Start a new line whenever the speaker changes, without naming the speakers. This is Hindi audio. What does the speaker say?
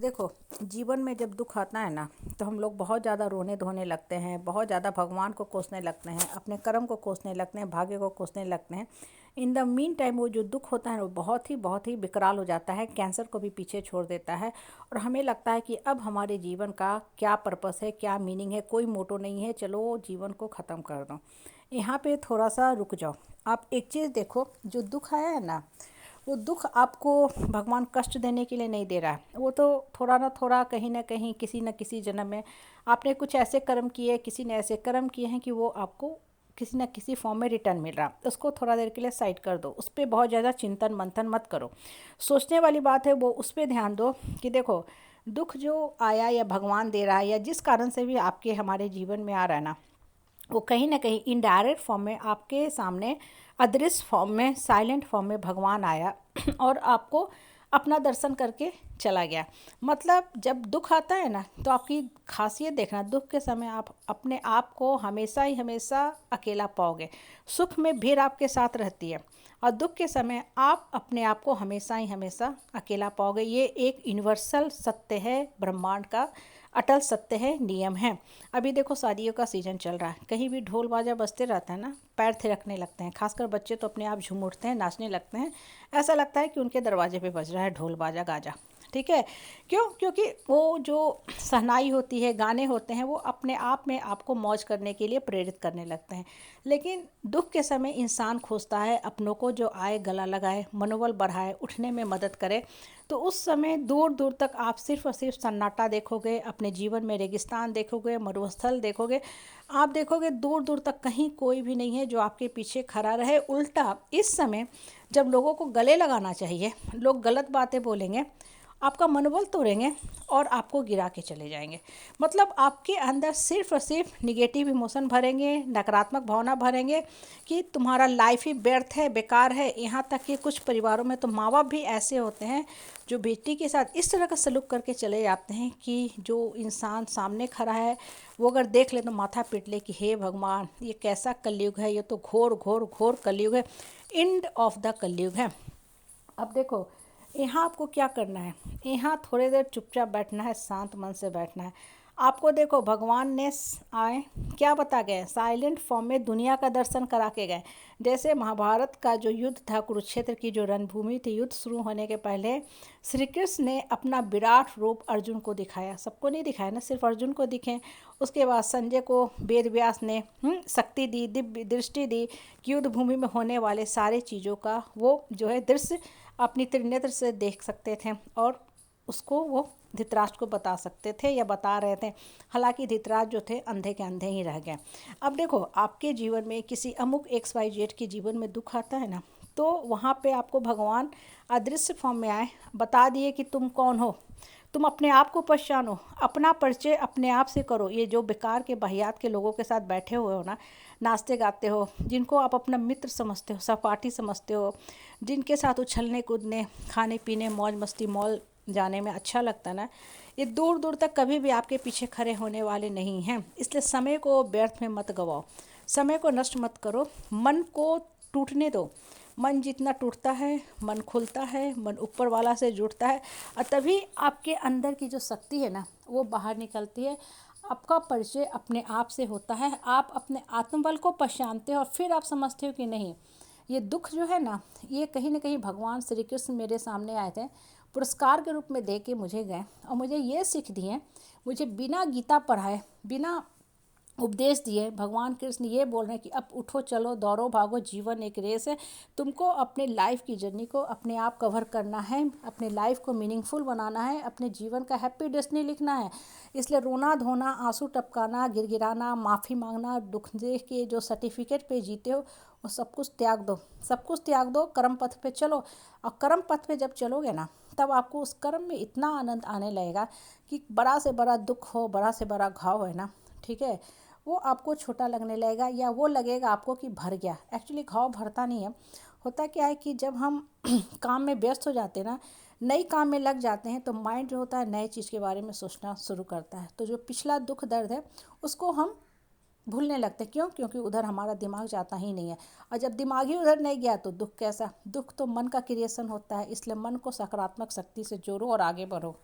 देखो, जीवन में जब दुख आता है ना, तो हम लोग बहुत ज़्यादा रोने धोने लगते हैं, बहुत ज़्यादा भगवान को कोसने लगते हैं, अपने कर्म को कोसने लगते हैं, भाग्य को कोसने लगते हैं। इन द मीन टाइम वो जो दुख होता है वो बहुत ही विकराल हो जाता है, कैंसर को भी पीछे छोड़ देता है। और हमें लगता है कि अब हमारे जीवन का क्या पर्पस है, क्या मीनिंग है, कोई मोटो नहीं है, चलो जीवन को ख़त्म कर दो। यहाँ पे थोड़ा सा रुक जाओ। आप एक चीज़ देखो, जो दुख आया है ना, वो दुख आपको भगवान कष्ट देने के लिए नहीं दे रहा है। वो तो थोड़ा ना कहीं किसी न किसी जन्म में आपने कुछ ऐसे कर्म किए, किसी ने ऐसे कर्म किए हैं कि वो आपको किसी न किसी फॉर्म में रिटर्न मिल रहा। उसको थोड़ा देर के लिए साइड कर दो, उस पर बहुत ज़्यादा चिंतन मंथन मत करो। सोचने वाली बात है वो उस पर ध्यान दो कि देखो, दुख जो आया या भगवान दे रहा है या जिस कारण से भी आपके हमारे जीवन में आ रहा है ना, वो कहीं ना कहीं इनडायरेक्ट फॉर्म में आपके सामने, अदृश्य फॉर्म में, साइलेंट फॉर्म में भगवान आया और आपको अपना दर्शन करके चला गया। मतलब जब दुख आता है ना, तो आपकी खासियत देखना, दुख के समय आप अपने आप को हमेशा ही हमेशा अकेला पाओगे। सुख में भीड़ आपके साथ रहती है और दुख के समय आप अपने आप को हमेशा ही हमेशा अकेला पाओगे। ये एक यूनिवर्सल सत्य है, ब्रह्मांड का अटल सत्य है, नियम है। अभी देखो, शादियों का सीजन चल रहा है, कहीं भी ढोल बाजा बजते रहता है ना, पैर थिरकने लगते हैं। खासकर बच्चे तो अपने आप झूम उठते हैं, नाचने लगते हैं। ऐसा लगता है कि उनके दरवाजे पे बज रहा है ढोल बाजा गाजा। ठीक है, क्यों? क्योंकि वो जो शहनाई होती है, गाने होते हैं, वो अपने आप में आपको मौज करने के लिए प्रेरित करने लगते हैं। लेकिन दुख के समय इंसान खोजता है अपनों को जो आए, गला लगाए, मनोबल बढ़ाए, उठने में मदद करे। तो उस समय दूर दूर तक आप सिर्फ और सिर्फ सन्नाटा देखोगे, अपने जीवन में रेगिस्तान देखोगे, मरुस्थल देखोगे। आप देखोगे दूर दूर तक कहीं कोई भी नहीं है जो आपके पीछे खड़ा रहे। उल्टा इस समय जब लोगों को गले लगाना चाहिए, लोग गलत बातें बोलेंगे, आपका मनोबल तोड़ेंगे और आपको गिरा के चले जाएंगे। मतलब आपके अंदर सिर्फ और सिर्फ निगेटिव इमोशन भरेंगे, नकारात्मक भावना भरेंगे कि तुम्हारा लाइफ ही व्यर्थ है, बेकार है। यहाँ तक कि कुछ परिवारों में तो माँ बाप भी ऐसे होते हैं जो बेटी के साथ इस तरह का सलूक करके चले जाते हैं कि जो इंसान सामने खड़ा है वो अगर देख ले तो माथा पीट ले कि हे भगवान, ये कैसा कलयुग है, ये तो घोर घोर घोर कलयुग है, एंड ऑफ द कलयुग है। अब देखो, यहाँ आपको क्या करना है, यहाँ थोड़ी देर चुपचाप बैठना है, शांत मन से बैठना है। आपको देखो, भगवान ने आए क्या बता गए, साइलेंट फॉर्म में दुनिया का दर्शन करा के गए। जैसे महाभारत का जो युद्ध था, कुरुक्षेत्र की जो रणभूमि थी, युद्ध शुरू होने के पहले श्री कृष्ण ने अपना विराट रूप अर्जुन को दिखाया। सबको नहीं दिखाया ना, सिर्फ अर्जुन को दिखे। उसके बाद संजय को वेद व्यास ने शक्ति दी, दिव्य दृष्टि दी कि युद्ध भूमि में होने वाले सारे चीज़ों का वो जो है दृश्य अपनी त्रिनेत्र से देख सकते थे और उसको वो धृतराष्ट्र को बता सकते थे या बता रहे थे। हालांकि धृतराष्ट्र जो थे अंधे के अंधे ही रह गए। अब देखो, आपके जीवन में किसी अमुक एक्स वाई जेड के जीवन में दुख आता है ना, तो वहाँ पे आपको भगवान अदृश्य फॉर्म में आए, बता दिए कि तुम कौन हो, तुम अपने आप को पहचानो, अपना परिचय अपने आप से करो। ये जो बेकार के बहियात के लोगों के साथ बैठे हुए हो ना, नाचते गाते हो, जिनको आप अपना मित्र समझते हो, सहपाठी समझते हो, जिनके साथ उछलने कूदने, खाने पीने, मौज मस्ती, मॉल जाने में अच्छा लगता है ना, ये दूर दूर तक कभी भी आपके पीछे खड़े होने वाले नहीं हैं। इसलिए समय को व्यर्थ में मत गवाओ, समय को नष्ट मत करो, मन को टूटने दो। मन जितना टूटता है, मन खुलता है, मन ऊपर वाला से जुड़ता है और तभी आपके अंदर की जो शक्ति है ना, वो बाहर निकलती है। आपका परिचय अपने आप से होता है, आप अपने आत्मबल को पहचानते हो और फिर आप समझते हो कि नहीं, ये दुख जो है ना, ये कहीं ना कहीं भगवान श्री कृष्ण मेरे सामने आए थे, पुरस्कार के रूप में दे के मुझे गए और मुझे ये सीख दिए। मुझे बिना गीता पढ़ाए, बिना उपदेश दिए भगवान कृष्ण ये बोल रहे हैं कि अब उठो, चलो, दौड़ो, भागो, जीवन एक रेस है। तुमको अपने लाइफ की जर्नी को अपने आप कवर करना है, अपने लाइफ को मीनिंगफुल बनाना है, अपने जीवन का हैप्पी डेस्टिनी लिखना है। इसलिए रोना धोना, आंसू टपकाना, गिड़गिड़ाना, माफ़ी मांगना, दुख देख के जो सर्टिफिकेट पे जीते हो, वो सब कुछ त्याग दो, सब कुछ त्याग दो, कर्म पथ पे चलो। और कर्म पथ पे जब चलोगे ना, तब आपको उस कर्म में इतना आनंद आने लगेगा कि बड़ा से बड़ा दुख हो, बड़ा से बड़ा घाव है ना, ठीक है, वो आपको छोटा लगने लगेगा या वो लगेगा आपको कि भर गया। एक्चुअली घाव भरता नहीं है। होता क्या है कि जब हम काम में व्यस्त हो जाते हैं ना, नई काम में लग जाते हैं, तो माइंड जो होता है नए चीज़ के बारे में सोचना शुरू करता है। तो जो पिछला दुख दर्द है उसको हम भूलने लगते हैं। क्यों? क्योंकि उधर हमारा दिमाग जाता ही नहीं है। और जब दिमाग ही उधर नहीं गया तो दुख कैसा? दुख तो मन का क्रिएशन होता है। इसलिए मन को सकारात्मक शक्ति से जोड़ो और आगे बढ़ो।